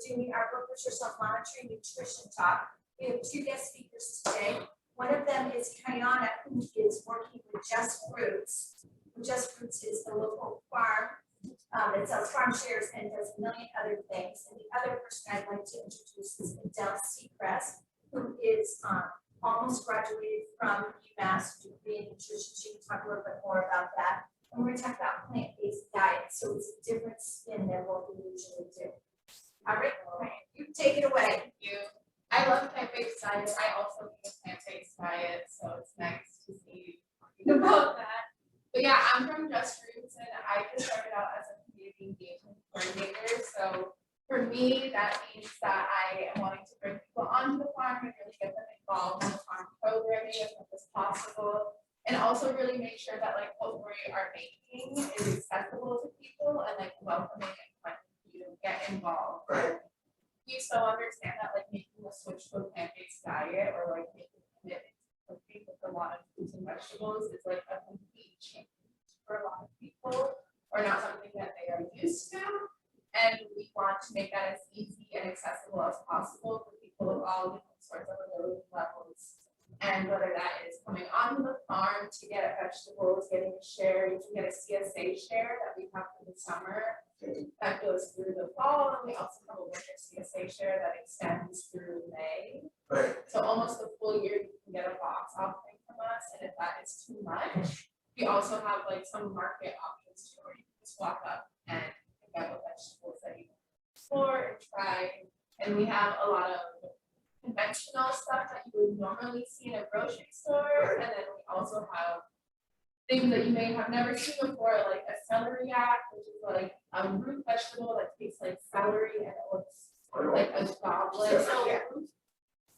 doing our Blood Pressure Self-Monitoring Nutrition Talk. We have two guest speakers today. One of them is Kayana, who is working with Just Fruits. Just Fruits is the local farm that sells farm shares and does a million other things. And the other person I'd like to introduce is Adele Seacrest, who is almost graduated from UMass degree in nutrition. She can talk a little bit more about that. And we're going to talk about plant-based diet, so it's a different spin than what we usually do. All right, you take it away. Thank you. I love plant-based diets. I also eat a plant-based diet, so it's nice to see you about that. But yeah, I'm from Just Fruits, and I just started out as a community engagement coordinator. So for me, that means that I am wanting to bring people onto the farm and really get them involved in the farm programming as much as possible. And also really make sure that like what we are making is accessible to people and like welcoming and fun for you to get involved. Right. You so understand that like making a switch to a plant-based diet or like making a commitment to cooking with a lot of fruits and vegetables is like a complete change for a lot of people or not something that they are used to. And we want to make that as easy and accessible as possible for people of all different sorts of ability levels. And whether that is coming onto the farm to get vegetables, getting a share, you can get a CSA share that we have for the summer that goes through the fall, and we also have a winter CSA share that extends through May. Right. So almost a full year you can get a box offering from us, and if that is too much, we also have like some market options too, where you can just walk up and get what vegetables that you want to explore and try. And we have a lot of conventional stuff that you would normally see in a grocery store, and then we also have things that you may have never seen before, like a celeriac, which is like a root vegetable that tastes like celery and it looks like a goblet. So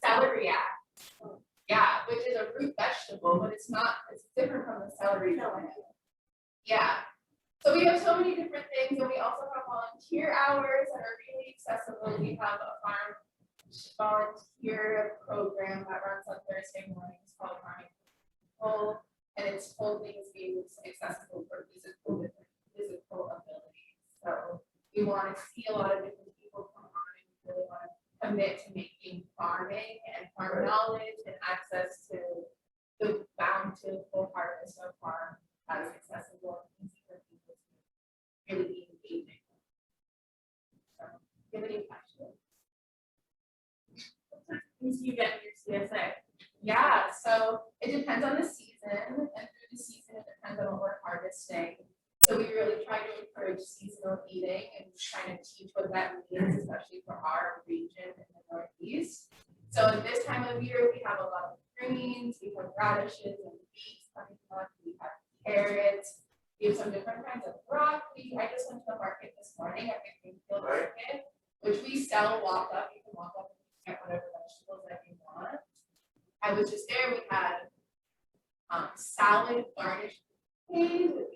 celeriac, yeah, which is a root vegetable, but it's not. It's different from the celery plant. Yeah. So we have so many different things, and we also have volunteer hours that are really accessible. We have a farm volunteer program that runs on Thursday mornings called Farming People, and its whole thing is being accessible for physical abilities. So we want to see a lot of different people come on, and we really want to commit to making farming and farm knowledge and access to the bountiful harvest of farm as accessible and easy for people to really be engaging. So, do you have any questions? Things you get in your CSA? Yeah, so it depends on the season, and through the season, it depends on what we're harvesting. So we really try to encourage seasonal eating and try to teach what that means, especially for our region in the Northeast. So at this time of year, we have a lot of greens, we have radishes and beets coming up, we have carrots, we have some different kinds of broccoli. I just went to the market this morning at the Greenfield Market, which we sell walk up. You can walk up and get whatever vegetables that you want. I was just there. We had salad garnished with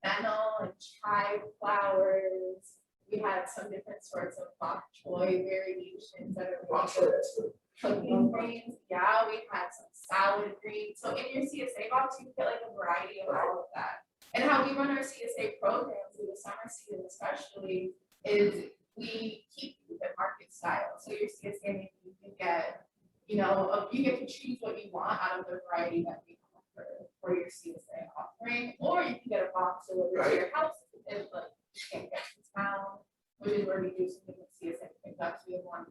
fennel and chive flowers. We had some different sorts of bok choy variations that are really cooking greens. Yeah, we had some salad greens. So in your CSA box, you get like a variety of all of that. And how we run our CSA programs through the summer season, especially, is we keep it market style. So your CSA, maybe you can get, you know, you get to choose what you want out of the variety that we offer for your CSA offering, or you can get a box delivered to your house if like you can't get to town, which is where we do some different CSA pickups. We have one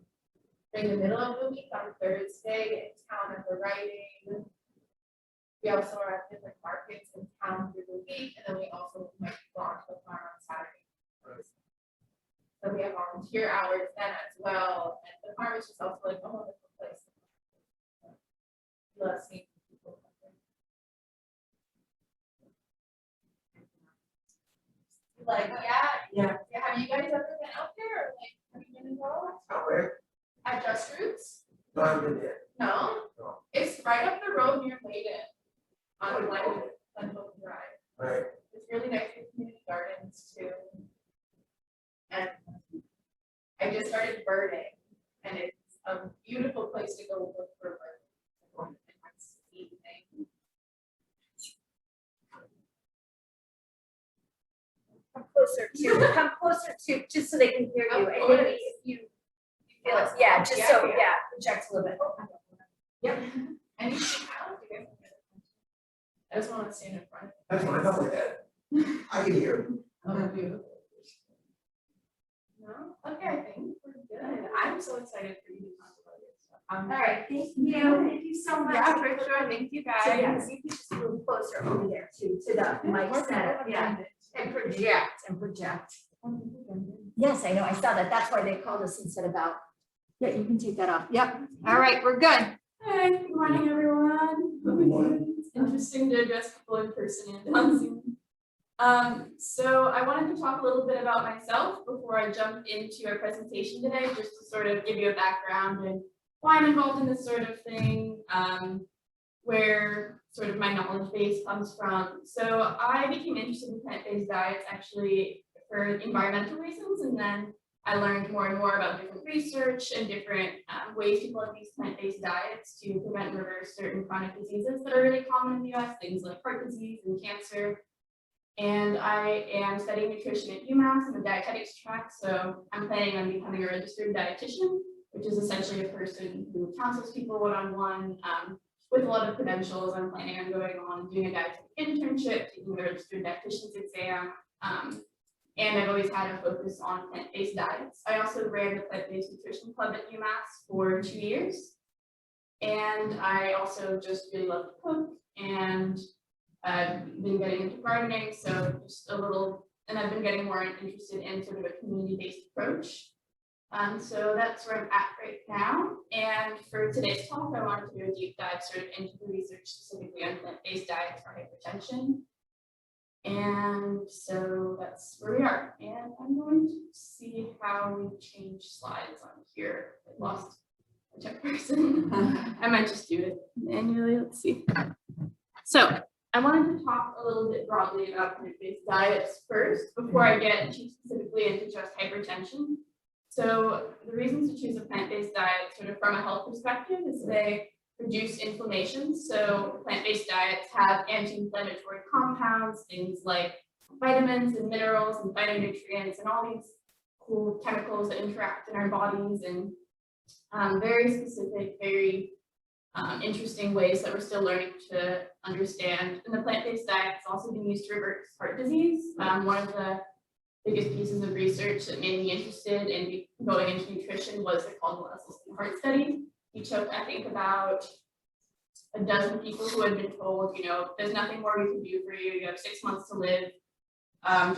in the middle of the week on Thursday in town at the writing. We also are at different markets in town through the week, and then we also might go on to the farm on Saturday. So we have volunteer hours then as well, and the farm is just also like a wonderful place. Love seeing people. Like, yeah. Have you guys ever been out there, or like, have you been involved? Out where? At Just Fruits? No, I haven't been there. No? No. It's right up the road near Layden on Glenville Drive. Right. It's really nice for community gardens too. And I just started birding, and it's a beautiful place to go look for birds. Come closer to, just so they can hear you. Of And course. maybe if you feel it, yeah, just so, yeah, project a little bit. Yep. Anything else? Do you guys have any other questions? I just want to stand in front. That's what I thought we had. I can hear. Oh, beautiful. No? Okay, I think we're good. I'm so excited for you to talk about your stuff. All right, thank you so much. Yeah, for sure. Thank you So, yeah, guys. so you can just move closer over there too, to the mic setup, yeah, and project. Yes, I know, I saw that, that's why they called us and said about, yeah, you can take that off, yep, all right, we're good. Hi, good morning, everyone. Good morning. It's interesting to address people in person and on Zoom. So I wanted to talk a little bit about myself before I jump into our presentation today, just to sort of give you a background and why I'm involved in this sort of thing, where sort of my knowledge base comes from. So I became interested in plant-based diets actually for environmental reasons, and then I learned more and more about different research and different ways people have used plant-based diets to prevent and reverse certain chronic diseases that are really common in the US, things like heart disease and cancer. And I am studying nutrition at UMass in the dietetics track, so I'm planning on becoming a registered dietitian, which is essentially a person who counsels people one-on-one with a lot of credentials. I'm planning on going on doing a dietetic internship, taking the registered dietitian's exam. And I've always had a focus on plant-based diets. I also ran the plant-based nutrition club at UMass for 2 years. And I also just really love to cook, and I've been getting into gardening, so just a little, and I've been getting more interested in sort of a community-based approach. So that's where I'm at right now. And for today's talk, I wanted to do a deep dive sort of into the research specifically on plant-based diets for hypertension. And so that's where we are. And I'm going to see how we change slides on here. I lost a tech person. I might just do it manually. Let's see. So I wanted to talk a little bit broadly about plant-based diets first, before I get too specifically into just hypertension. So the reasons to choose a plant-based diet sort of from a health perspective is they reduce inflammation. So plant-based diets have anti-inflammatory compounds, things like vitamins and minerals and phytonutrients and all these cool chemicals that interact in our bodies, and very specific, very interesting ways that we're still learning to understand. And the plant-based diet has also been used to reverse heart disease. One of the biggest pieces of research that made me interested in going into nutrition was the Caldwell Esselstyn heart study. He took, I think, about a dozen people who had been told, you know, there's nothing more we can do for you. You have 6 months to live.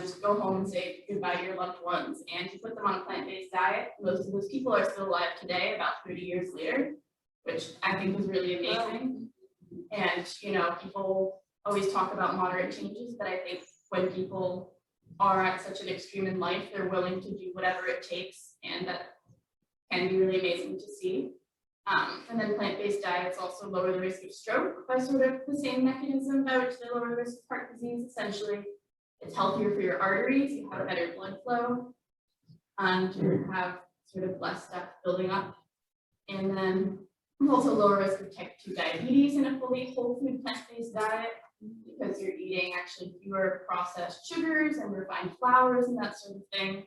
Just go home and say goodbye to your loved ones. And he put them on a plant-based diet. Most of those people are still alive today, about 30 years later, which I think was really amazing. And, you know, people always talk about moderate changes, but I think when people are at such an extreme in life, they're willing to do whatever it takes, and that can be really amazing to see. And then plant-based diets also lower the risk of stroke by sort of the same mechanism by which they lower the risk of heart disease. Essentially, it's healthier for your arteries, you have a better blood flow, and you have sort of less stuff building up. And then also lower risk of type 2 diabetes in a fully whole food plant-based diet, because you're eating actually fewer processed sugars and refined flours and that sort of thing.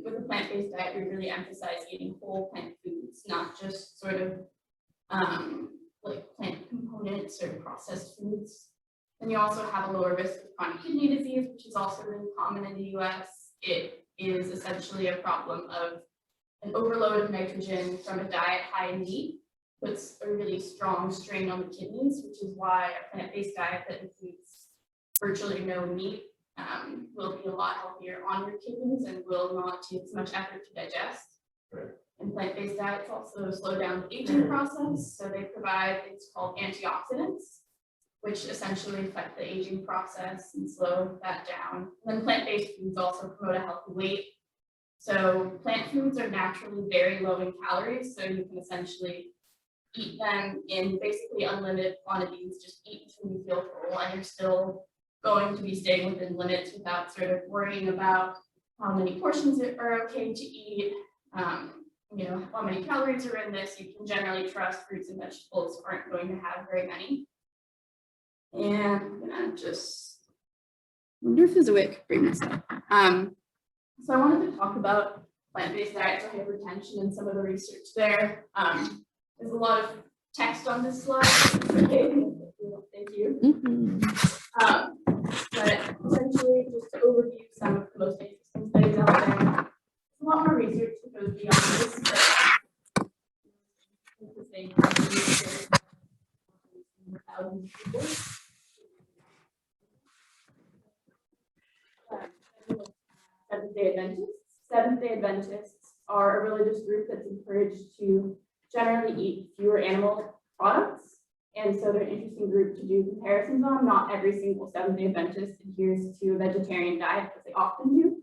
With a plant-based diet, we really emphasize eating whole plant foods, not just sort of like plant components or processed foods. And you also have a lower risk of chronic kidney disease, which is also really common in the US. It is essentially a problem of an overload of nitrogen from a diet high in meat, puts a really strong strain on the kidneys, which is why a plant-based diet that includes virtually no meat will be a lot healthier on your kidneys and will not take as much effort to digest. Right. And plant-based diets also slow down the aging process, so they provide things called antioxidants, which essentially affect the aging process and slow that down. And then plant-based foods also promote a healthy weight. So plant foods are naturally very low in calories, so you can essentially eat them in basically unlimited quantities, just eat until you feel full, and you're still going to be staying within limits without sort of worrying about how many portions are okay to eat, you know, how many calories are in this. You can generally trust fruits and vegetables aren't going to have very many. And I'm gonna wonder if there's a way I could bring this up. So I wanted to talk about plant-based diets or hypertension and some of the research there. There's a lot of text on this slide. Thank you. But essentially, just to overview some of the most interesting studies out there. There's a lot more research that goes beyond this. But it's the same kind of research. Thousands of people. Seventh-day Adventists. Seventh-day Adventists are a religious group that's encouraged to generally eat fewer animal products. And so they're an interesting group to do comparisons on. Not every single Seventh-day Adventist adheres to a vegetarian diet, but they often do.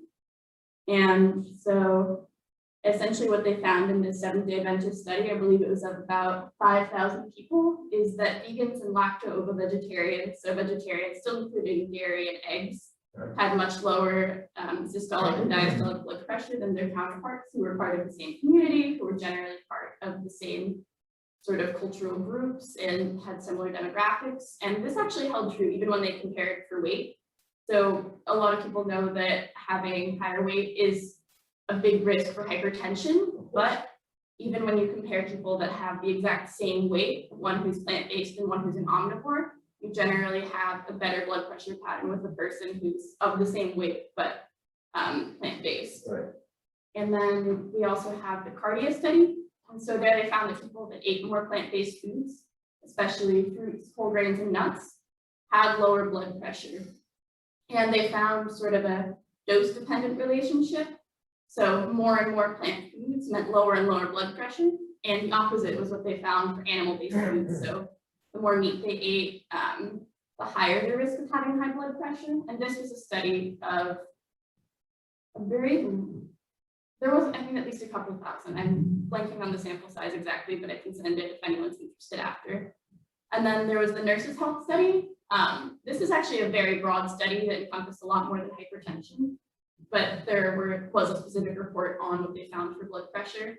And so essentially what they found in this Seventh-day Adventist study, I believe it was of about 5,000 people, is that vegans and lacto-ovo-vegetarians, so vegetarians still including dairy and eggs, had much lower systolic and diastolic blood pressure than their counterparts who were part of the same community, who were generally part of the same sort of cultural groups and had similar demographics. And this actually held true even when they compared for weight. So a lot of people know that having higher weight is a big risk for hypertension, but even when you compare people that have the exact same weight, one who's plant-based and one who's an omnivore, you generally have a better blood pressure pattern with a person who's of the same weight, but plant-based. Right. And then we also have the cardia study. And so there they found that people that ate more plant-based foods, especially fruits, whole grains, and nuts, had lower blood pressure. And they found sort of a dose-dependent relationship. So more and more plant foods meant lower and lower blood pressure. And the opposite was what they found for animal-based foods. So the more meat they ate, the higher their risk of having high blood pressure. And this was a study of there was, I think, at least a couple of thousand. I'm blanking on the sample size exactly, but I can send it if anyone's interested after. And then there was the nurses' health study. This is actually a very broad study that encompassed a lot more than hypertension, but there was a specific report on what they found for blood pressure.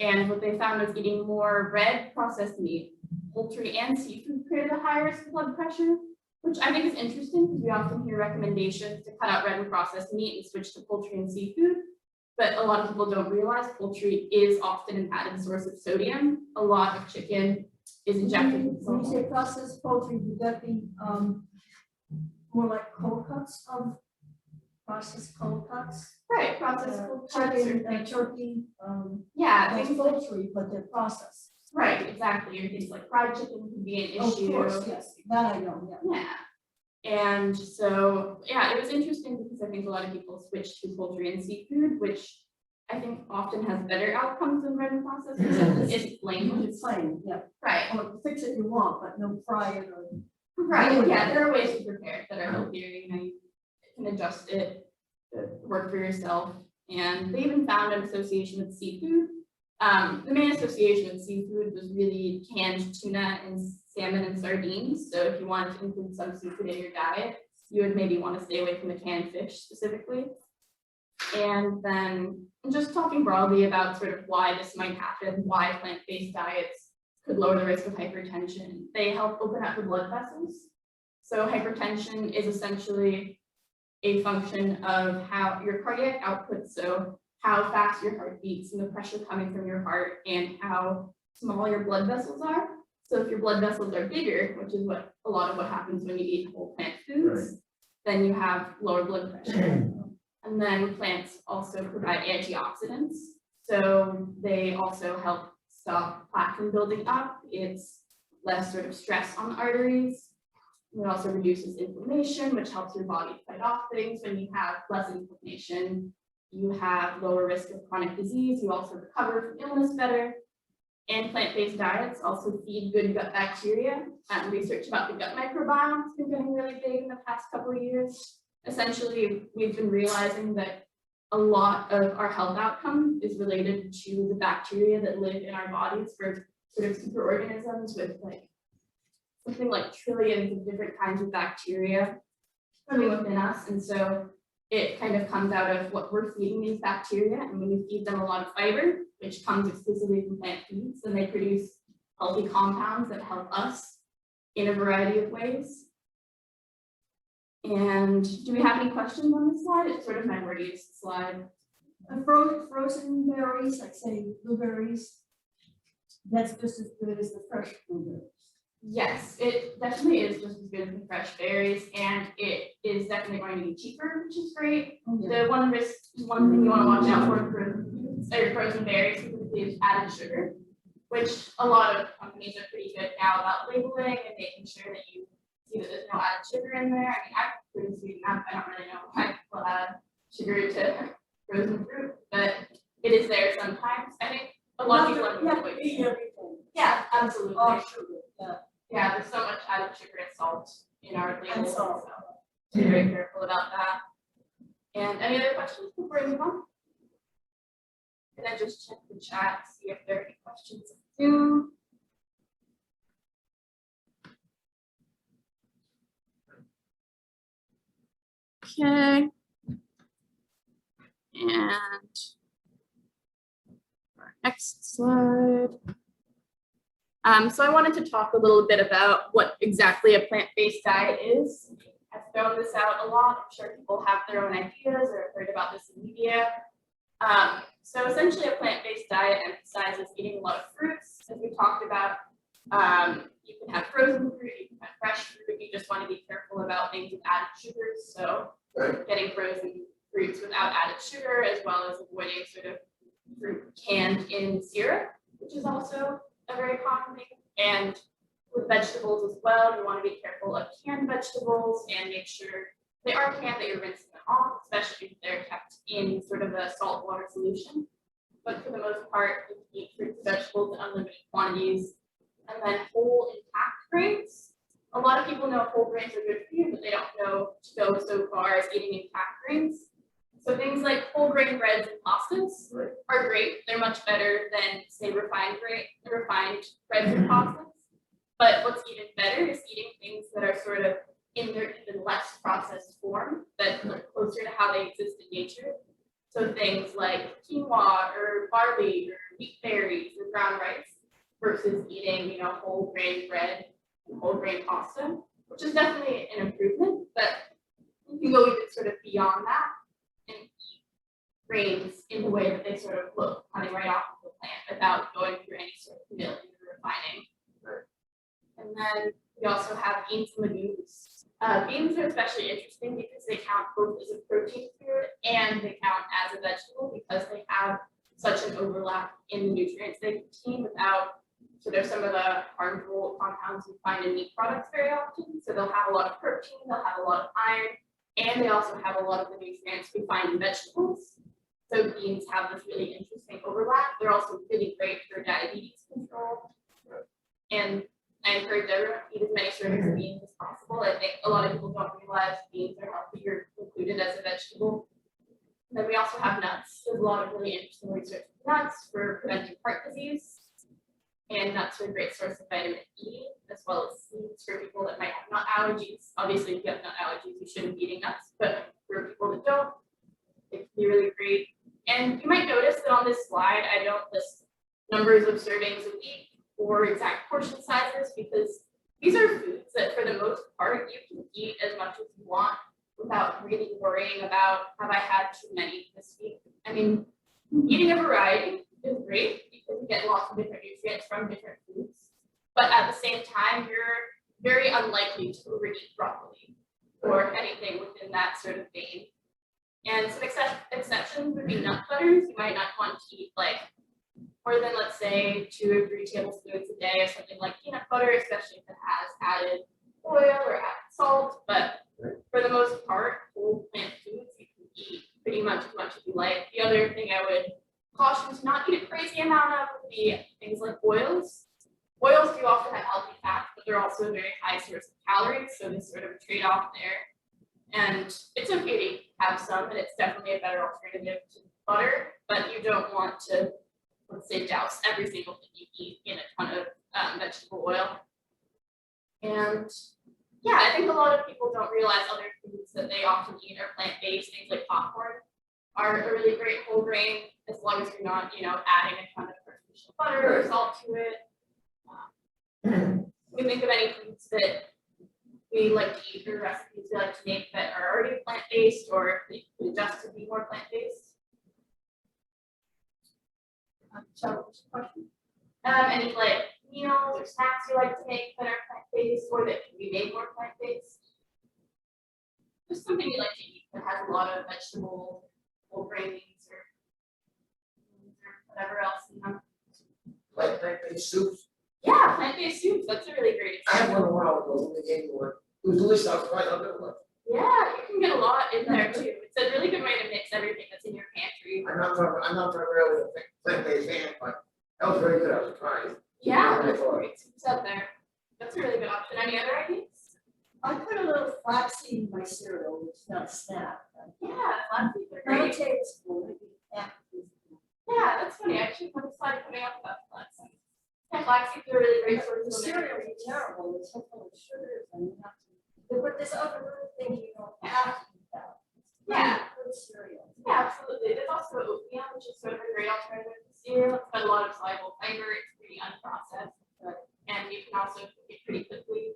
And what they found was eating more red processed meat, poultry, and seafood created a higher risk of blood pressure, which I think is interesting because we often hear recommendations to cut out red and processed meat and switch to poultry and seafood. But a lot of people don't realize poultry is often an added source of sodium. A lot of chicken is injected with When you salt. say processed poultry, would that be more like cold cuts of processed cold cuts? Right, processed cold cuts or Chicken, things. turkey, Yeah, that's things like, poultry, but they're processed. right, exactly. Or things like fried chicken could be an issue. Of course, yes, that I know, yeah. Yeah. And so, yeah, it was interesting because I think a lot of people switch to poultry and seafood, which I think often has better outcomes than red and processed because it's plain. It's plain, yeah. Right, Or fix it you want, but no fry it or. right. Yeah, there are ways to prepare it that are healthier. You know, you can adjust it to work for yourself. And they even found an association with seafood. The main association with seafood was really canned tuna and salmon and sardines. So if you wanted to include some seafood in your diet, you would maybe want to stay away from the canned fish specifically. And then just talking broadly about sort of why this might happen, why plant-based diets could lower the risk of hypertension. They help open up the blood vessels. So hypertension is essentially a function of how your cardiac output, so how fast your heart beats and the pressure coming from your heart and how small your blood vessels are. So if your blood vessels are bigger, which is what a lot of what happens when you eat whole plant foods, then you have lower blood pressure. And then plants also provide antioxidants. So they also help stop plaque from building up. It's less sort of stress on the arteries. It also reduces inflammation, which helps your body fight off things. When you have less inflammation, you have lower risk of chronic disease. You also recover from illness better. And plant-based diets also feed good gut bacteria. Research about the gut microbiome has been getting really big in the past couple of years. Essentially, we've been realizing that a lot of our health outcome is related to the bacteria that live in our bodies for sort of superorganisms with like something like trillions of different kinds of bacteria living within us. And so it kind of comes out of what we're feeding these bacteria. And when we feed them a lot of fiber, which comes exclusively from plant foods, then they produce healthy compounds that help us in a variety of ways. And do we have any questions on this slide? It's sort of my wordiest slide. Frozen berries, like say blueberries, that's just as good as the fresh blueberries. Yes, it definitely is just as good as the fresh berries, and it is definitely going to be cheaper, which is great. Oh, yeah. The one thing you want to watch out for frozen berries specifically is added sugar, which a lot of companies are pretty good now about labeling and making sure that you see that there's no added sugar in there. I mean, I'm pretty sweet enough. I don't really know why people add sugar to frozen fruit, but it is there sometimes. I think a lot of people have to eat everything. Yeah, absolutely. All sugar, yeah. Yeah, there's so much added sugar and salt in our And labels, so salt. be very careful about that. And any other questions before we move on? Can I just check the chat, see if there are any questions on Zoom? Okay. And our next slide. So I wanted to talk a little bit about what exactly a plant-based diet is. I've thrown this out a lot. I'm sure people have their own ideas or have heard about this in media. So essentially a plant-based diet emphasizes eating a lot of fruits, as we talked about. You can have frozen fruit, you can have fresh fruit. You just want to be careful about things with added sugars. So getting frozen fruits without added sugar, as well as avoiding sort of fruit canned in syrup, which is also a very common thing. And with vegetables as well, you want to be careful of canned vegetables and make sure they are canned, that you're rinsing them off, especially if they're kept in sort of a salt water solution. But for the most part, you can eat fruits and vegetables in unlimited quantities. And then whole intact grains. A lot of people know whole grains are good for you, but they don't know to go so far as eating intact grains. So things like whole grain breads and pastas are great. They're much better than, say, refined breads and pastas. But what's even better is eating things that are sort of in their even less processed form, that are closer to how they exist in nature. So things like quinoa or barley or wheat berries or brown rice, versus eating, whole grain bread and whole grain pasta, which is definitely an improvement. But you can go even sort of beyond that and eat grains in the way that they sort of look coming right off of the plant without going through any sort of milling or refining. And then we also have beans and legumes. Beans are especially interesting because they count both as a protein food and they count as a vegetable because they have such an overlap in the nutrients they contain without sort of some of the harmful compounds we find in meat products very often. So they'll have a lot of protein, they'll have a lot of iron, and they also have a lot of the nutrients we find in vegetables. So beans have this really interesting overlap. They're also really great for diabetes control. And I encourage everyone to eat as many servings of beans as possible. I think a lot of people don't realize beans are healthier included as a vegetable. And then we also have nuts. There's a lot of really interesting research with nuts for preventing heart disease. And nuts are a great source of vitamin E, as well as seeds for people that might have nut allergies. Obviously, if you have nut allergies, you shouldn't be eating nuts, but for people that don't, it can be really great. And you might notice that on this slide, I don't list numbers of servings a week or exact portion sizes, because these are foods that for the most part, you can eat as much as you want without really worrying about, have I had too many this week? I mean, eating a variety is great because you get lots of different nutrients from different foods. But at the same time, you're very unlikely to overeat broccoli or anything within that sort of vein. And some exceptions would be nut butters. You might not want to eat like more than, let's say, 2 or 3 tablespoons a day of something like peanut butter, especially if it has added oil or added salt. But for the most part, whole plant foods you can eat pretty much as you like. The other thing I would caution to not eat a crazy amount of would be things like oils. Oils do often have healthy fats, but they're also a very high source of calories, so there's sort of a trade-off there. And it's okay to have some, and it's definitely a better alternative to butter, but you don't want to, let's say, douse every single thing you eat in a ton of vegetable oil. And yeah, I think a lot of people don't realize other foods that they often eat are plant-based. Things like popcorn are a really great whole grain, as long as you're not, adding a ton of artificial butter or salt to it. We think of any foods that we like to eat or recipes we like to make that are already plant-based or they could adjust to be more plant-based. So, what's the question? Any like meals or snacks you like to make that are plant-based or that can be made more plant-based? Just something you like to eat that has a lot of vegetable, whole grains or whatever else in them. Like plant-based soups. Yeah, plant-based soups, that's a really great I had example. one a while ago, when they gave me one. It was delicious, I was quite loving it. Yeah, you can get a lot in there too. It's a really good way to mix everything that's in your pantry. I'm not primarily a plant-based fan, but that was very good, I was surprised. Yeah, there's great soups out there. That's a really good option. Any other ideas? I put a little flaxseed in my cereal, which is not a snack. Yeah, flaxseeds are Not a great. tablespoon, maybe half a teaspoon. Yeah, that's funny. I actually put a slide coming up about flaxseeds. Yeah, flaxseeds are a really great source The of cereal omega-3s. is terrible, it's so full of sugars and you have to. But this other little thing you don't have to eat that. Yeah. Good cereal. Yeah, absolutely. There's also oatmeal, which is sort of a great alternative to cereal. It's got a lot of soluble fiber. It's pretty unprocessed. And you can also cook it pretty quickly.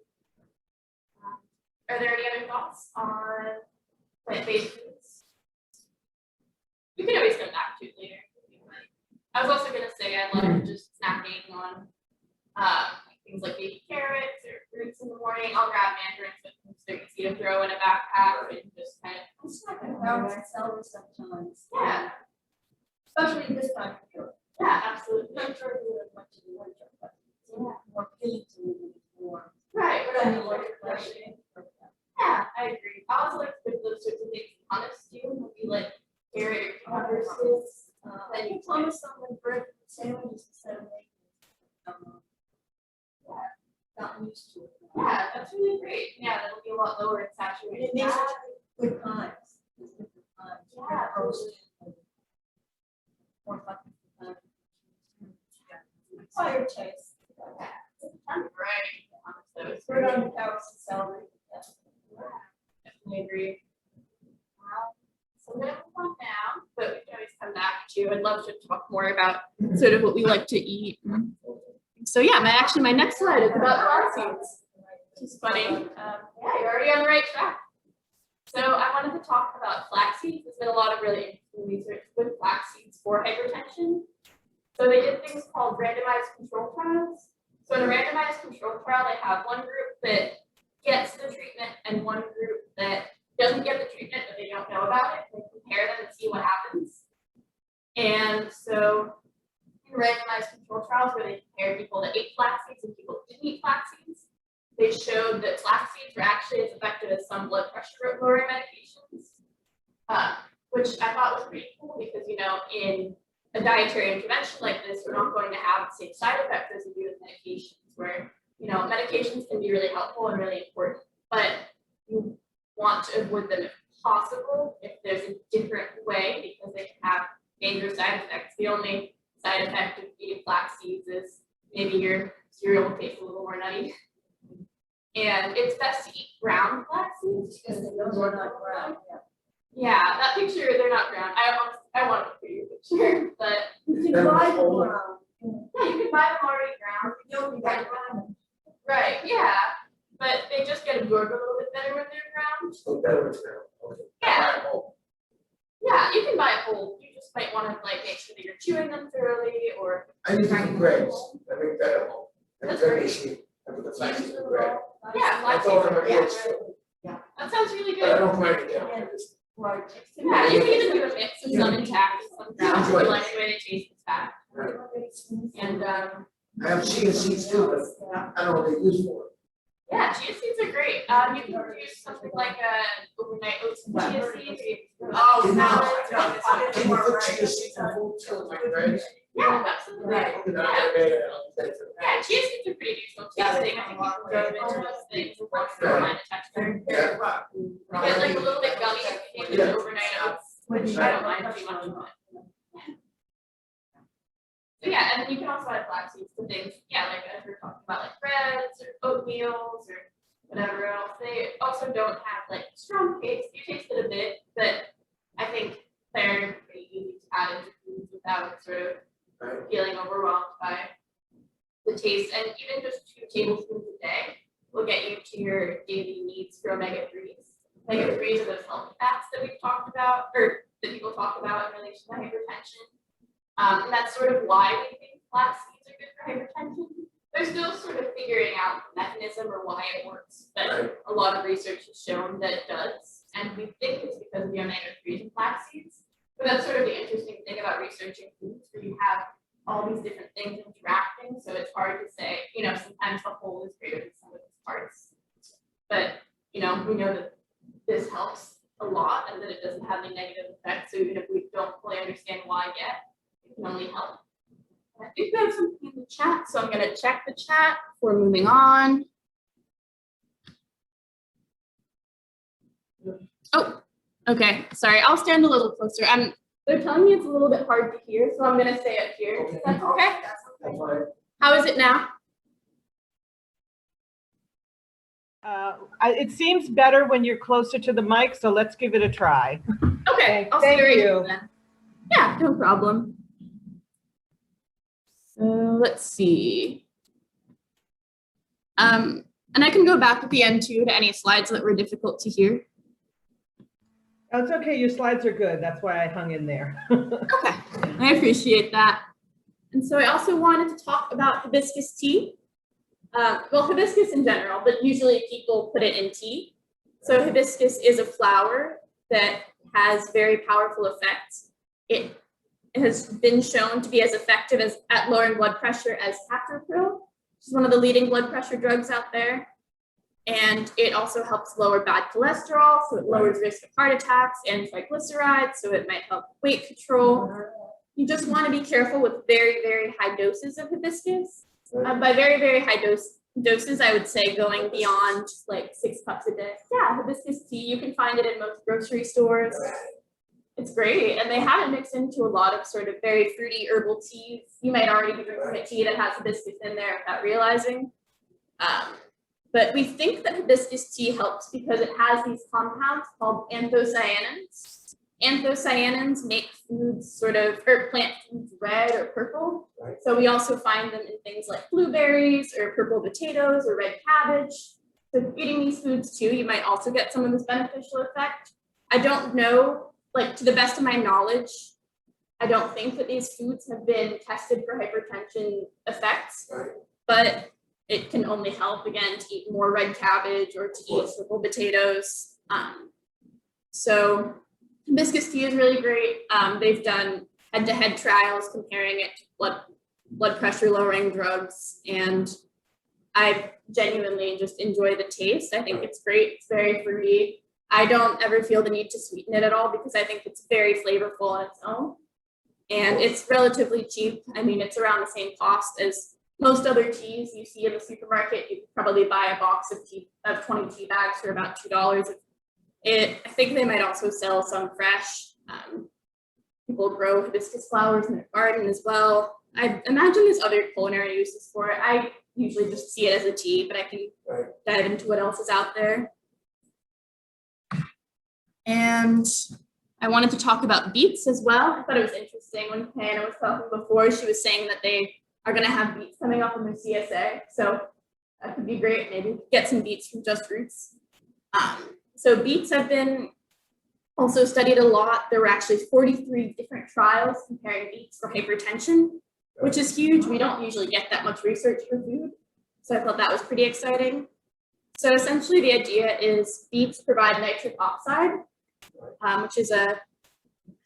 Are there any other thoughts on plant-based foods? We can always come back to it later. I was also gonna say I love just snacking on things like baby carrots or fruits in the morning. I'll grab mandarins, but they're easy to throw in a backpack and just kind of. It's like a carrot and celery sometimes. Yeah, Especially this time of year. yeah, absolutely. Not sure if you much in the winter, but it's more appealing to me when it's warm. Right, But I right. mean, like, refreshing. Yeah, I agree. I also like to put those sorts of things in hummus too. Maybe like carrot or cucumber sticks. I think Thomas on bread sandwiches instead of making. Gotten used to it. Yeah, that's really great. Yeah, that'll be a lot lower in And saturated it makes fat. it good times. It's different times. Yeah, Roasted and more fun. Fire taste. I'm great. So it's Put it great. on the carrots and celery. Definitely agree. So I'm gonna move on now, but we can always come back to, I'd love to talk more about sort of what we like to eat. So yeah, my next slide is about flax seeds. Which is funny. Yeah, you're already on the right track. So I wanted to talk about flax seeds. There's been a lot of really interesting research with flax seeds for hypertension. So they did things called randomized control trials. So in a randomized control trial, they have one group that gets the treatment and one group that doesn't get the treatment, but they don't know about it. They compare them and see what happens. And so in randomized control trials where they compared people that ate flax seeds and people who didn't eat flax seeds, they showed that flax seeds were actually as effective as some blood pressure lowering medications, which I thought was pretty cool because, you know, in a dietary intervention like this, we're not going to have the same side effects as we do with medications, where, you know, medications can be really helpful and really important, but you want to avoid them if possible, if there's a different way, because they can have dangerous side effects. The only side effect of eating flax seeds is maybe your cereal will taste a little more nutty. And it's best to eat ground flax seeds because Those are not brown. yeah, that picture, they're not ground. I want to put your picture, but You can buy them brown. yeah, you can buy them already ground. You don't need that brown. Right, yeah, but they just get absorbed a little bit better when they're ground. So better it's now, okay. Yeah. Oh, Yeah, you can buy a whole. You just might want to like make sure that you're chewing them thoroughly, or I use it for breads, I make that at home. That's very great. cheap, I put the flax seeds in bread. yeah, flax That's all seeds I'm are gonna great. get. That sounds really But I good. don't write it down, I just. Right. Yeah, you can even do a mix of some intact and some ground. If you like the way they taste with fat. And I have chia seeds too, but I don't know what they use for. yeah, chia seeds are great. You can use something like a overnight oats and chia seeds. Oh, no. Can you put chia seeds in food too, like bread? Yeah, absolutely. Yeah, chia seeds are pretty useful too. I think people throw them into those things and want to find a texture. Yeah. They get like a little bit gummy if you take the overnight oats, which I don't mind too much of it. So yeah, and then you can also add flax seeds to things, yeah, like as we're talking about like breads or oatmeals or whatever else. They also don't have like strong taste. You taste it a bit, but I think they're pretty easy to add into foods without sort of feeling overwhelmed by the taste. And even just 2 tablespoons a day will get you to your daily needs for omega-3s. Omega-3s are those healthy fats that we've talked about, or that people talk about in relation to hypertension. And that's sort of why we think flax seeds are good for hypertension. They're still sort of figuring out the mechanism or why it works, but a lot of research has shown that it does. And we think it's because of the omega-3s in flax seeds. But that's sort of the interesting thing about researching foods, where you have all these different things interacting. So it's hard to say, you know, sometimes the whole is greater than some of its parts. But, you know, we know that this helps a lot and that it doesn't have any negative effects. So even if we don't fully understand why yet, it can only help. I think we have something in the chat, so I'm going to check the chat before moving on. Oh, okay. Sorry, I'll stand a little closer. They're telling me it's a little bit hard to hear, so I'm going to stay up here. Is that okay? That's fine. How is it now? It seems better when you're closer to the mic, so let's give it a try. Okay, I'll Thank stay right you. here then. Yeah, no problem. So let's see. And I can go back at the end too to any slides that were difficult to hear. Oh, it's okay, your slides are good. That's why I hung in there. Okay, I appreciate that. And so I also wanted to talk about hibiscus tea. Well, hibiscus in general, but usually people put it in tea. So hibiscus is a flower that has very powerful effects. It has been shown to be as effective as at lowering blood pressure as captopril, which is one of the leading blood pressure drugs out there. And it also helps lower bad cholesterol, so it lowers risk of heart attacks and triglycerides, so it might help weight control. You just want to be careful with very, very high doses of hibiscus. By very, very high doses, I would say going beyond like 6 cups a day. Yeah, hibiscus tea, you can find it in most grocery stores. It's great, and they have it mixed into a lot of sort of very fruity herbal teas. You might already be drinking a tea that has hibiscus in there without realizing. But we think that hibiscus tea helps because it has these compounds called anthocyanins. Anthocyanins make foods sort of, or plant foods red or purple. Right. So we also find them in things like blueberries or purple potatoes or red cabbage. So eating these foods too, you might also get some of this beneficial effect. I don't know, like to the best of my knowledge, I don't think that these foods have been tested for hypertension effects, Right. but it can only help, again, to eat more red cabbage or to eat purple potatoes. So hibiscus tea is really great. They've done head-to-head trials comparing it to blood pressure lowering drugs, and I genuinely just enjoy the taste. I think it's great. It's very fruity. I don't ever feel the need to sweeten it at all because I think it's very flavorful on its own. And it's relatively cheap. I mean, it's around the same cost as most other teas you see in the supermarket. You could probably buy a box of 20 tea bags for about $2. I think they might also sell some fresh. People grow hibiscus flowers in their garden as well. I imagine there's other culinary uses for it. I usually just see it as a tea, but I can dive into what else is out there. And I wanted to talk about beets as well. I thought it was interesting when Hannah was talking before, she was saying that they are going to have beets coming up in their CSA. So that could be great. Maybe get some beets from Just Roots. So beets have been also studied a lot. There were actually 43 different trials comparing beets for hypertension, which is huge. We don't usually get that much research for food. So I thought that was pretty exciting. So essentially the idea is beets provide nitric oxide, which is a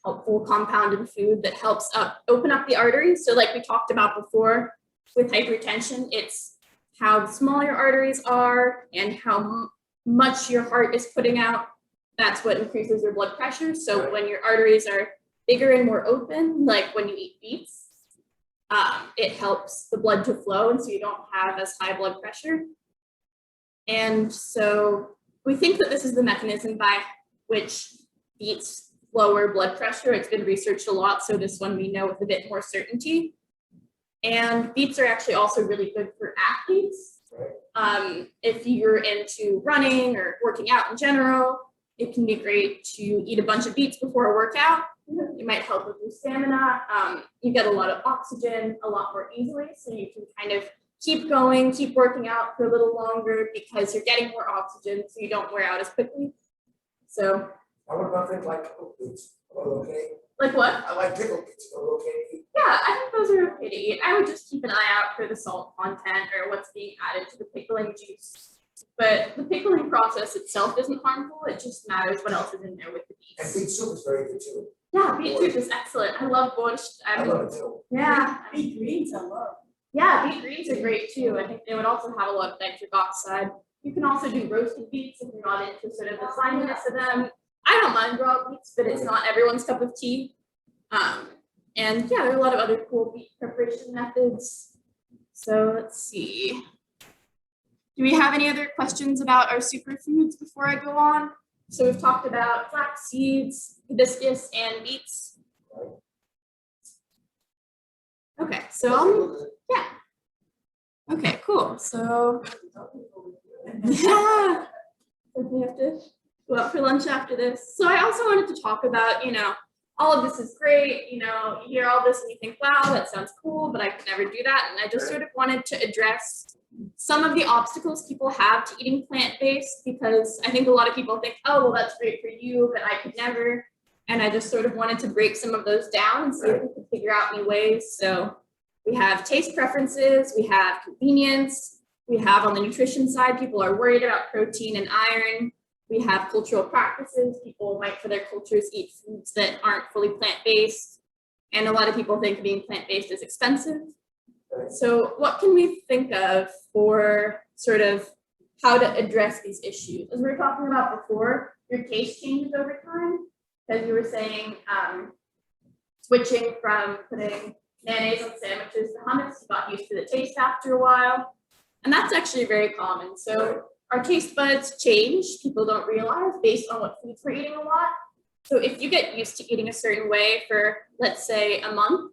helpful compound in food that helps open up the arteries. So like we talked about before with hypertension, it's how small your arteries are and how much your heart is putting out. That's what increases your blood pressure. So when your arteries are bigger and more open, like when you eat beets, it helps the blood to flow, and so you don't have as high blood pressure. And so we think that this is the mechanism by which beets lower blood pressure. It's been researched a lot, so this one we know with a bit more certainty. And beets are actually also really good for athletes. If you're into running or working out in general, it can be great to eat a bunch of beets before a workout. It might help with your stamina. You get a lot of oxygen a lot more easily, so you can kind of keep going, keep working out for a little longer because you're getting more oxygen, so you don't wear out as quickly. So I would not think like pickle bits, okay? Like what? I like pickle bits, okay? Yeah, I think those are okay to eat. I would just keep an eye out for the salt content or what's being added to the pickling juice. But the pickling process itself isn't harmful, it just matters what else is in there with the And beets. beet soup is very good too. Yeah, beet soup is excellent. I love borscht. I love it too. Yeah, Beet greens, I love. yeah, beet greens are great too. I think they would also have a lot of nitric oxide. You can also do roasted beets if you're not into sort of the sliminess of them. I don't mind raw beets, but it's not everyone's cup of tea. And yeah, there are a lot of other cool beet preparation methods. So let's see. Do we have any other questions about our superfoods before I go on? So we've talked about flax seeds, hibiscus, and beets. Okay, so yeah. Okay, cool. So yeah, we have to go out for lunch after this. So I also wanted to talk about, all of this is great, you hear all this and you think, wow, that sounds cool, but I could never do that. And I just sort of wanted to address some of the obstacles people have to eating plant-based, because I think a lot of people think, oh, well, that's great for you, but I could never. And I just sort of wanted to break some of those down and see if we could figure out new ways. So we have taste preferences, we have convenience, we have on the nutrition side, people are worried about protein and iron. We have cultural practices, people might for their cultures eat foods that aren't fully plant-based. And a lot of people think being plant-based is expensive. So what can we think of for sort of how to address these issues? As we were talking about before, your taste changes over time. Because you were saying switching from putting mayonnaise on sandwiches to hummus, you got used to the taste after a while. And that's actually very common. So our taste buds change, people don't realize, based on what foods we're eating a lot. So if you get used to eating a certain way for, let's say, a month,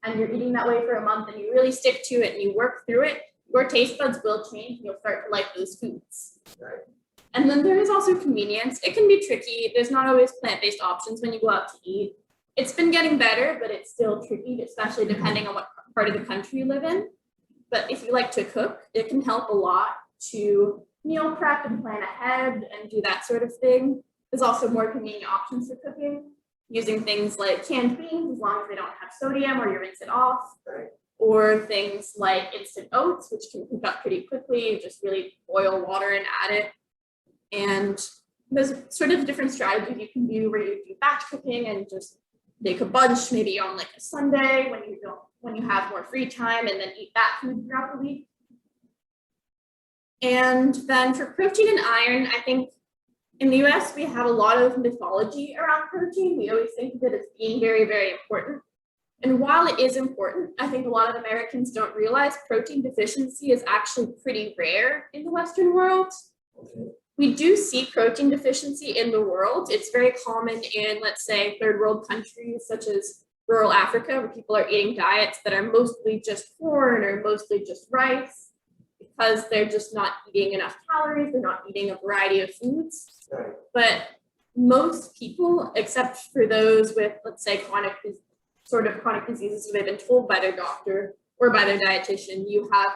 and you're eating that way for a month and you really stick to it and you work through it, your taste buds will change and you'll start to like those foods. Right. And then there is also convenience. It can be tricky. There's not always plant-based options when you go out to eat. It's been getting better, but it's still tricky, especially depending on what part of the country you live in. But if you like to cook, it can help a lot to meal prep and plan ahead and do that sort of thing. There's also more convenient options for cooking, using things like canned beans, as long as they don't have sodium or you rinse it off, or things like instant oats, which can cook up pretty quickly. You just really boil water and add it. And there's sort of different strategies you can do where you do batch cooking and just make a bunch, maybe on like a Sunday when you have more free time, and then eat that food throughout the week. And then for protein and iron, I think in the US, we have a lot of mythology around protein. We always think of it as being very, very important. And while it is important, I think a lot of Americans don't realize protein deficiency is actually pretty rare in the Western world. Okay. We do see protein deficiency in the world. It's very common in, let's say, third world countries such as rural Africa, where people are eating diets that are mostly just corn or mostly just rice, because they're just not eating enough calories, they're not eating a variety of foods. Right. But most people, except for those with, let's say, chronic diseases where they've been told by their doctor or by their dietitian, you have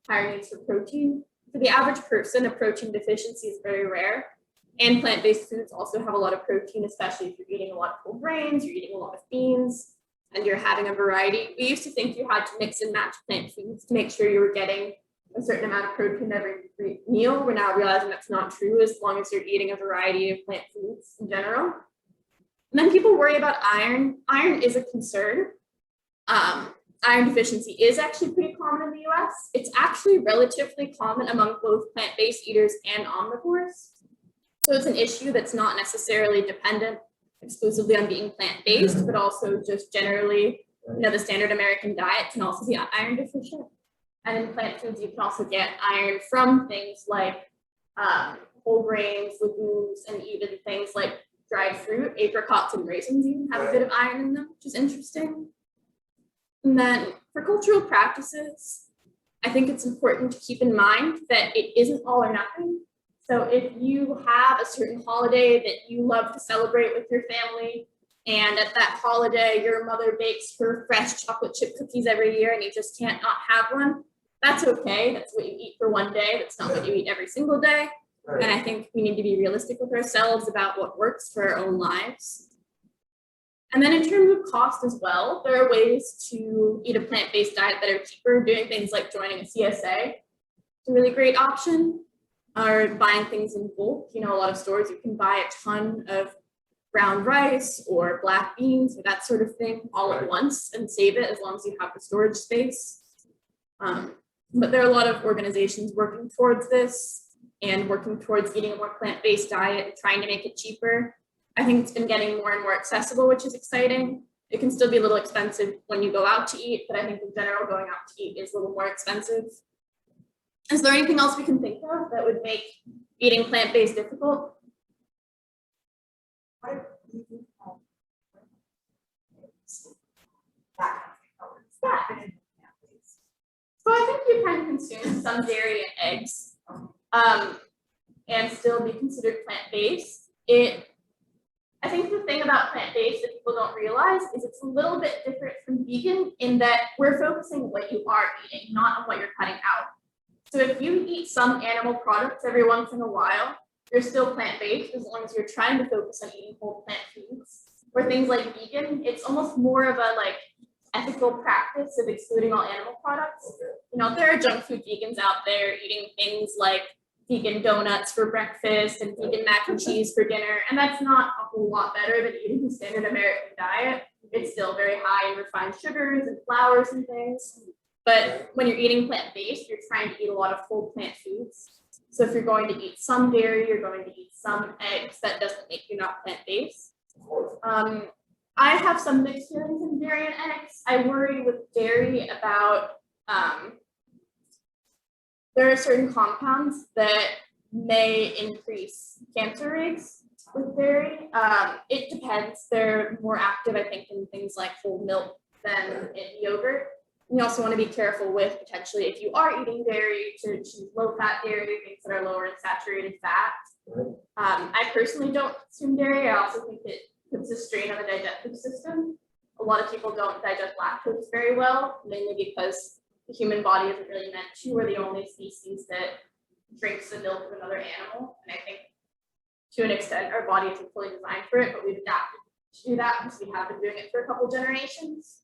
higher needs for protein. For the average person, a protein deficiency is very rare. And plant-based foods also have a lot of protein, especially if you're eating a lot of whole grains, you're eating a lot of beans, and you're having a variety. We used to think you had to mix and match plant foods to make sure you were getting a certain amount of protein every meal. We're now realizing that's not true as long as you're eating a variety of plant foods in general. And then people worry about iron. Iron is a concern. Iron deficiency is actually pretty common in the US. It's actually relatively common among both plant-based eaters and omnivores. So it's an issue that's not necessarily dependent exclusively on being plant-based, but also just generally, the standard American diet can also be iron deficient. And in plant foods, you can also get iron from things like whole grains, legumes, and even things like dried fruit. Apricots and raisins even have a bit of iron in them, which is interesting. And then for cultural practices, I think it's important to keep in mind that it isn't all or nothing. So if you have a certain holiday that you love to celebrate with your family, and at that holiday, your mother bakes her fresh chocolate chip cookies every year and you just can't not have one, that's okay. That's what you eat for one day. That's not what you eat every single day. And I think we need to be realistic with ourselves about what works for our own lives. And then in terms of cost as well, there are ways to eat a plant-based diet that are cheaper. Doing things like joining a CSA is a really great option, or buying things in bulk. You know, a lot of stores you can buy a ton of brown rice or black beans or that sort of thing all at once and save it as long as you have the storage space. But there are a lot of organizations working towards this and working towards eating a more plant-based diet and trying to make it cheaper. I think it's been getting more and more accessible, which is exciting. It can still be a little expensive when you go out to eat, but I think in general going out to eat is a little more expensive. Is there anything else we can think of that would make eating plant-based difficult? Yeah. So I think you can consume some dairy and eggs and still be considered plant-based. I think the thing about plant-based that people don't realize is it's a little bit different from vegan in that we're focusing on what you are eating, not on what you're cutting out. So if you eat some animal products every once in a while, you're still plant-based as long as you're trying to focus on eating whole plant foods. Or things like vegan, it's almost more of a like ethical practice of excluding all animal products. You know, there are junk food vegans out there eating things like vegan donuts for breakfast and vegan mac and cheese for dinner, and that's not a whole lot better than eating the standard American diet. It's still very high in refined sugars and flours and things. But when you're eating plant-based, you're trying to eat a lot of whole plant foods. So if you're going to eat some dairy, you're going to eat some eggs, that doesn't make you not plant-based. I have some mixed feelings in dairy and eggs. I worry with dairy about there are certain compounds that may increase cancer rates with dairy. It depends. They're more active, I think, in things like whole milk than in yogurt. You also want to be careful with potentially if you are eating dairy to choose low-fat dairy, things that are lower in saturated fat. I personally don't consume dairy. I also think it puts a strain on the digestive system. A lot of people don't digest lactose very well, mainly because the human body isn't really meant to. We're the only species that drinks the milk of another animal. And I think to an extent, our body isn't fully designed for it, but we've adapted to do that because we have been doing it for a couple generations.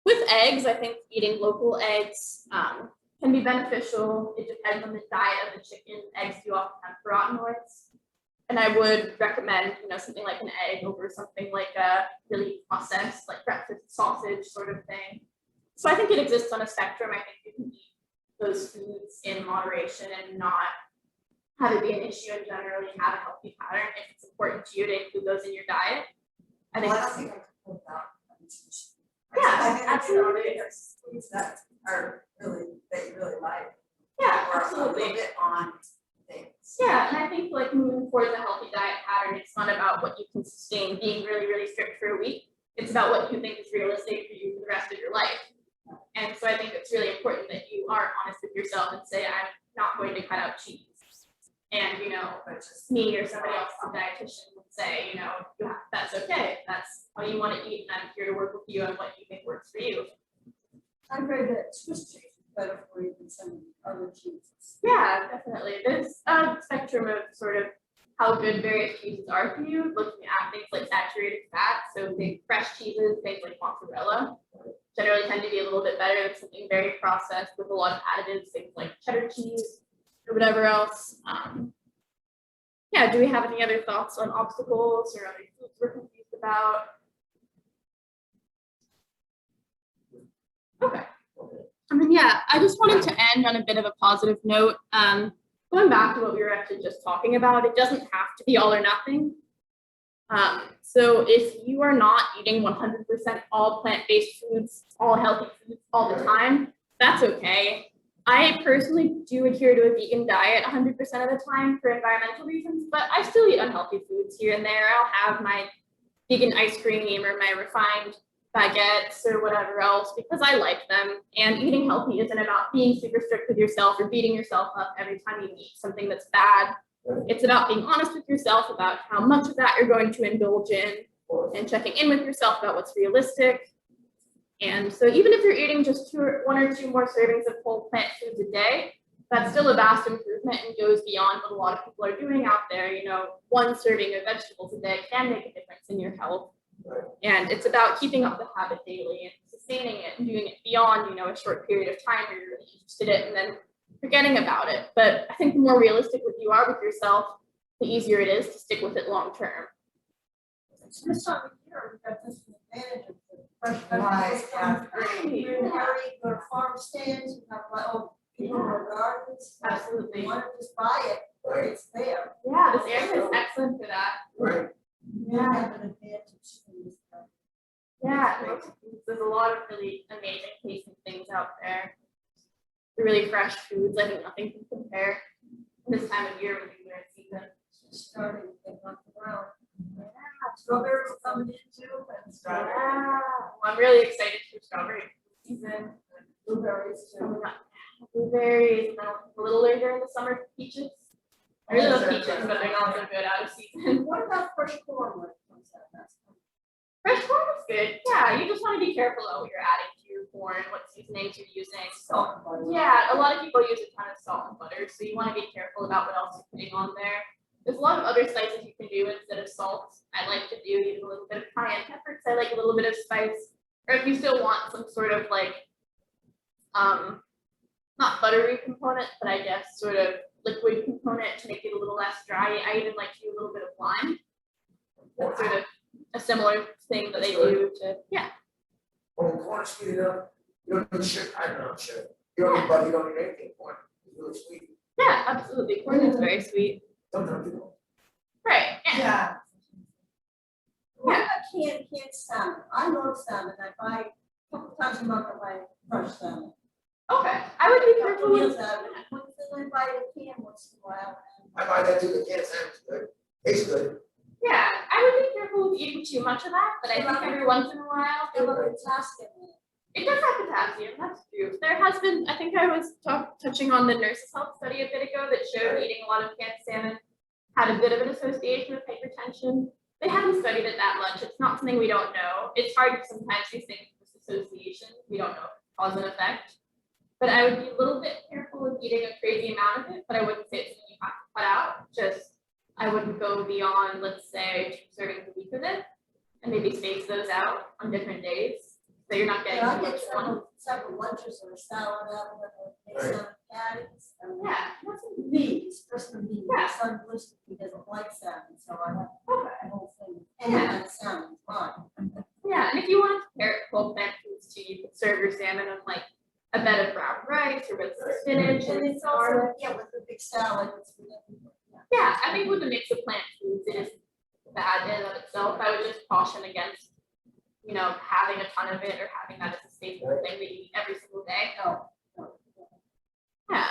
With eggs, I think eating local eggs can be beneficial. It depends on the diet of the chicken. Eggs do often have carotenoids. And I would recommend, you know, something like an egg over something like a really processed, like breakfast sausage sort of thing. So I think it exists on a spectrum. I think you can eat those foods in moderation and not have it be an issue and generally have a healthy pattern if it's important to you to include those in your diet. I think. Well, I don't think I could pull that. Yeah, absolutely. There's foods that are really, that you really like. Yeah, Or a absolutely. little bit on things. Yeah, and I think like moving towards a healthy diet pattern, it's not about what you can sustain being really, really strict for a week. It's about what you think is realistic for you for the rest of your life. And so I think it's really important that you are honest with yourself and say, I'm not going to cut out cheese. And, you know, me or somebody else, a dietitian would say, you know, that's okay. That's how you want to eat. And I'm here to work with you on what you think works for you. I'm afraid that Swiss cheese is better for you than some other cheeses. Yeah, definitely. There's a spectrum of sort of how good various cheeses are for you, looking at things like saturated fat. So big fresh cheeses, things like mozzarella, generally tend to be a little bit better than something very processed with a lot of additives, things like cheddar cheese or whatever else. Yeah, do we have any other thoughts on obstacles or other foods we're confused about? Okay. I mean, yeah, I just wanted to end on a bit of a positive note. Going back to what we were actually just talking about, it doesn't have to be all or nothing. So if you are not eating 100% all plant-based foods, all healthy foods all the time, that's okay. I personally do adhere to a vegan diet 100% of the time for environmental reasons, but I still eat unhealthy foods here and there. I'll have my vegan ice cream or my refined baguettes or whatever else because I like them. And eating healthy isn't about being super strict with yourself or beating yourself up every time you eat something that's bad. It's about being honest with yourself about how much of that you're going to indulge in and checking in with yourself about what's realistic. And so even if you're eating just one or two more servings of whole plant foods a day, that's still a vast improvement improvement and goes beyond what a lot of people are doing out there. You know, one serving of vegetables a day can make a difference in your health. And it's about keeping up the habit daily and sustaining it and doing it beyond, you know, a short period of time where you're really interested in it and then forgetting about it. But I think the more realistic with you are with yourself, the easier it is to stick with it long term. This time of year, we've got this advantage of the fresh Right, vegetables. yeah. We're in a hurry, go to farm stands, we have my own people in our gardens. Absolutely. You want to just buy it, Right. it's there. Yeah, this area is excellent for that. Right. You have an advantage in this. Yeah, there's a lot of really amazing tasting things out there. The really fresh foods, I think nothing can compare this time of year when you're in season. Just starting to get off the ground. Strawberries are coming in too, and strawberries. Yeah, well, I'm really excited for strawberry season. Blueberries too. Coming up. Blueberries, and then a little later in the summer, peaches. I really love peaches, but they're not so good out of season. What about fresh corn when it comes out? That's Fresh corn is good. Yeah, you just want to be careful about what you're adding to your corn, what seasonings you're using. salt and butter. Yeah, a lot of people use a ton of salt and butter, so you want to be careful about what else you're putting on there. There's a lot of other spices you can do instead of salt. I like to do even a little bit of cayenne pepper because I like a little bit of spice. Or if you still want some sort of like, not buttery component, but I guess sort of liquid component to make it a little less dry. I even like to do a little bit of lime. That's sort of a similar thing that they do to, yeah. When the corn is sweet enough, you don't need sugar, I don't know, sugar. You don't need butter, you don't need anything, corn, it's really sweet. Yeah, absolutely. Corn is very sweet. Sometimes you don't. Right, yeah. Yeah. What about canned salmon? I love salmon. I buy a couple times a month, I buy fresh salmon. Okay, I would be Couple careful with meals out of it. Once in I buy a can once in a while. I buy that too, the canned salmon's good, tastes good. yeah, I would be careful with eating too much of that, but I think every once in a while, They love potassium in it. it does have potassium, that's true. There has been, I think I was touching on the Nurses Health study a bit ago that showed eating a lot of canned salmon had a bit of an association with hypertension. They haven't studied it that much. It's not something we don't know. It's hard sometimes these things with association. We don't know cause and effect. But I would be a little bit careful with eating a crazy amount of it, but I wouldn't say it's something you have to cut out. Just, I wouldn't go beyond, let's say, 2 servings a week of it, and maybe space those out on different days, so you're not getting Yeah, I too get much one. several lunches or a salad out of it, or make salmon patties. Yeah, What's in these, especially me, my Yeah. son lives, he doesn't like salmon, so I have okay. the whole thing. And I salmon, fine. Yeah, and if you want to pair it with whole plant foods too, you could serve your salmon on like a bed of brown rice or with some spinach And and it's also, yeah, with the big salad, it's with everything. yeah, I think with a mix of plant foods, it is bad in and of itself. I would just caution against, you know, having a ton of it or having that as a staple thing that you eat every single day. No. Yeah.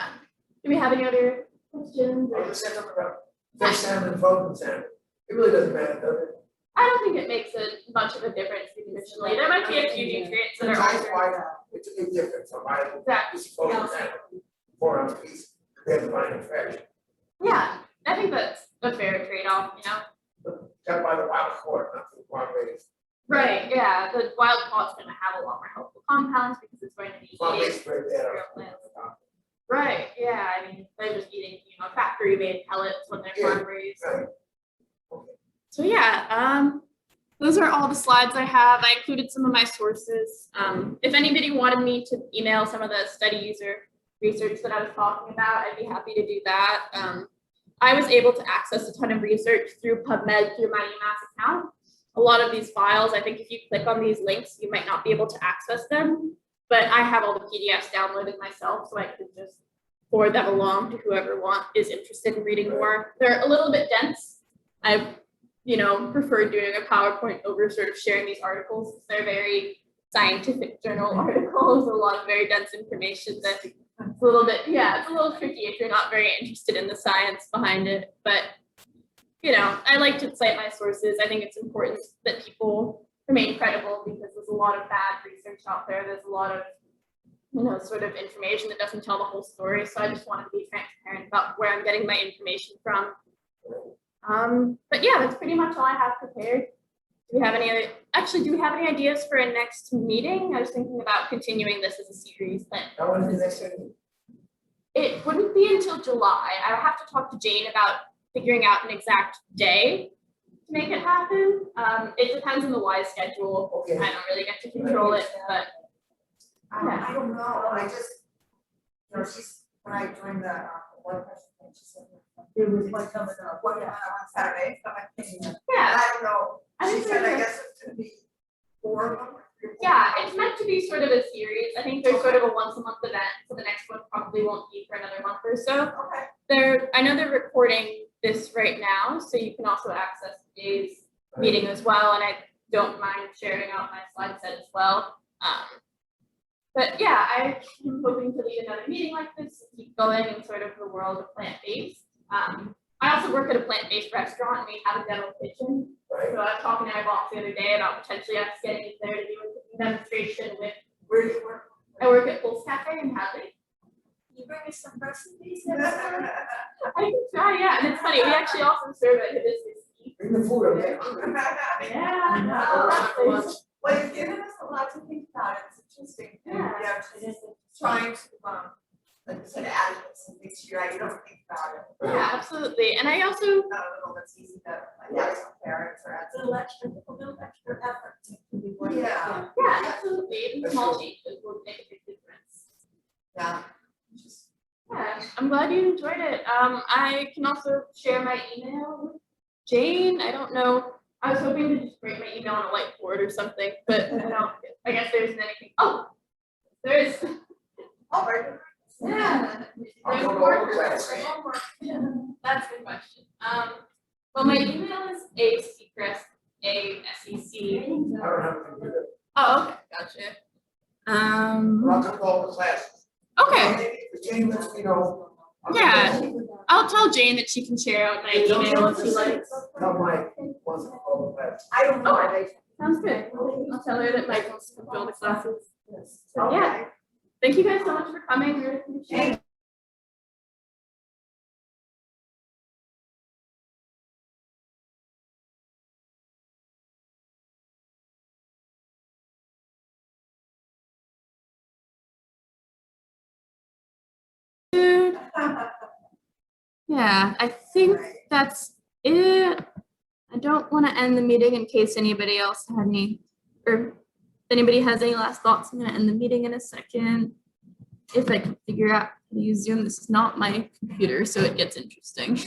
Do we have any other questions? I was just saying something about fresh salmon and frozen salmon, it really doesn't matter, does it? I don't think it makes much of a difference nutritionally. There might be a few nutrients that are Size altered. wise, it's a big difference, so I Exactly. just frozen salmon, 4-ounce piece, compared to buying it fresh. Yeah, I think that's a fair trade-off, you know? Gotta buy the wild caught, not the farm raised. Right, yeah, the wild caught's gonna have a lot more helpful compounds because it's going to be Farm eating raised right there. real plants. Right, yeah, I mean, they're just eating, you know, factory-made pellets when they're Yeah, farm raised. Right. So yeah, those are all the slides I have. I included some of my sources. If anybody wanted me to email some of the studies or research that I was talking about, I'd be happy to do that. I was able to access a ton of research through PubMed through my UMass account. A lot of these files, I think if you click on these links, you might not be able to access them, but I have all the PDFs downloaded myself, so I could just forward them along to whoever is interested in reading more. They're a little bit dense. I've, you know, preferred doing a PowerPoint over sort of sharing these articles. They're very scientific journal articles, a lot of very dense information that it's a little bit, yeah, it's a little tricky if you're not very interested in the science behind it. But, you know, I like to cite my sources. I think it's important that people remain credible because there's a lot of bad research out there. There's a lot of, you know, sort of information that doesn't tell the whole story. So I just want to be transparent about where I'm getting my information from. But yeah, that's pretty much all I have prepared. Do we have any other, actually, do we have any ideas for a next meeting? I was thinking about continuing this as a series, but I want to do next thing. It wouldn't be until July. I have to talk to Jane about figuring out an exact day to make it happen. It depends on the Y schedule. Okay. I don't really get to control it, but I don't know, I just, you know, when I joined the, one person, she said, It was like coming up. what, on Saturday, so I came in. yeah. I don't know, I she think said, I there's a- guess it's gonna be 4 of them. or 3 or 4. Yeah, it's meant to be sort of a series. I think there's sort of a once a month event, so the next one probably won't be for another month or so. Okay. I know they're recording this right now, so you can also access today's meeting as well, and I don't mind sharing out my slide set as well. But yeah, I'm hoping to lead another meeting like this, to keep going in sort of the world of plant-based. I also work at a plant-based restaurant, and we have a demo kitchen. Right. So I was talking to my boss the other day about potentially us getting in there to do a cooking demonstration with, Where do you work? I work at Pulse Cafe in Hadley. You bring us some recipes I can try, yeah, and it's funny, we actually also serve it hibiscus tea. Bring the food, okay? Yeah. Well, you've given us a lot to think about, it's interesting, and, Yeah. yeah, just trying to, like you said, add some things to your, you don't think about it. Yeah, absolutely, and I also, I don't know, that's easy to, like, add some carrots or add A some. little extra effort to be working. Yeah. yeah, absolutely, even small changes will make a big difference. Yeah. Yeah, I'm glad you enjoyed it. I can also share my email with Jane. I don't know. I was hoping to just write my email on a whiteboard or something, but I guess there isn't anything. Oh, there is. Oh, right. Yeah. I'll There's go to more. all the classes. That's the question. Well, my email is acecrest, A-S-E-C. I don't have a computer. Oh, okay, gotcha. I'll come to all the classes. Okay. If Jane lets me know. I'll Yeah. come to I'll tell Jane that she can share out my email if she likes. Tell Mike, once in all the classes. I don't know, Okay. Sounds good. I'll tell her that Mike wants to come to all the classes. So, Okay. yeah. Thank you guys so much for coming. We really appreciate it. Yeah, I think that's it. I don't want to end the meeting in case anybody else had any, or if anybody has any last thoughts. I'm going to end the meeting in a second. If I can figure out how to use Zoom. This is not my computer, so it gets interesting.